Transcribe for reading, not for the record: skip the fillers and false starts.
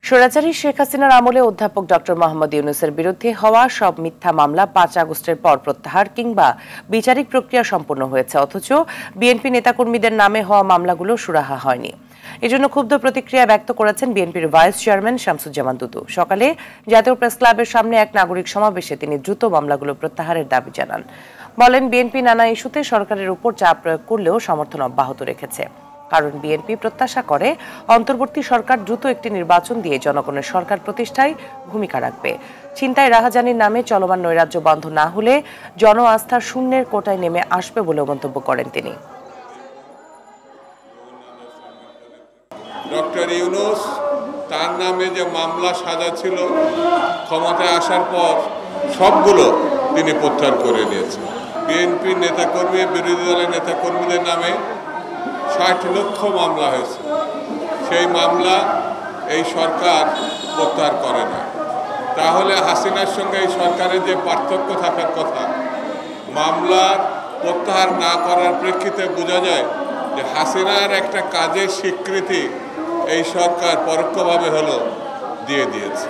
স্বৈরাচারী শেখ হাসিনার আমলে অধ্যাপক ডক্টর মোহাম্মদ ইউনূসের বিরুদ্ধে হওয়া সব মিথ্যা মামলা ৫ আগস্টের পর প্রত্যাহার কিংবা বিচারিক প্রক্রিয়া সম্পন্ন হয়েছে, অথচ বিএনপি নেতাকর্মীদের নামে হওয়া মামলাগুলো সুরাহা হয়নি। এজন্য ক্ষুব্ধ প্রতিক্রিয়া ব্যক্ত করেছেন বিএনপির ভাইস চেয়ারম্যান শামসুজ্জামান দুদু। সকালে জাতীয় প্রেস ক্লাবের সামনে এক নাগরিক সমাবেশে তিনি দ্রুত মামলাগুলো প্রত্যাহারের দাবি জানান। বলেন, বিএনপি নানা ইস্যুতে সরকারের উপর চাপ প্রয়োগ করলেও সমর্থন অব্যাহত রেখেছে। কারণ বিএনপি প্রত্যাশা করে অন্তর্বর্তী সরকার দ্রুত একটি নির্বাচন দিয়ে জনগণের সরকার প্রতিষ্ঠায় ভূমিকা রাখবে। ছিনতাই রাহাজানির নামে চলমান নৈরাজ্য বন্ধ না হলে জন আস্থার শূন্যের কোটায় নেমে আসবে বলে মন্তব্য করেন তিনি। ডক্টর ইউনূস তার নামে যে মামলা সাজা ছিল, ক্ষমতায় আসার পর সবগুলো তিনি প্রত্যাহার করে নিয়েছেন। বিএনপি নেতাকর্মী, বিরোধী দলের নেতাকর্মীদের নামে ৬০ লক্ষ মামলা হয়েছে। সেই মামলা এই সরকার প্রত্যাহার করে না। তাহলে হাসিনার সঙ্গে এই সরকারের যে পার্থক্য থাকার কথা, মামলার প্রত্যাহার না করার প্রেক্ষিতে বোঝা যায় যে হাসিনার একটা কাজের স্বীকৃতি এই সরকার পরোক্ষভাবে হলো দিয়ে দিয়েছে।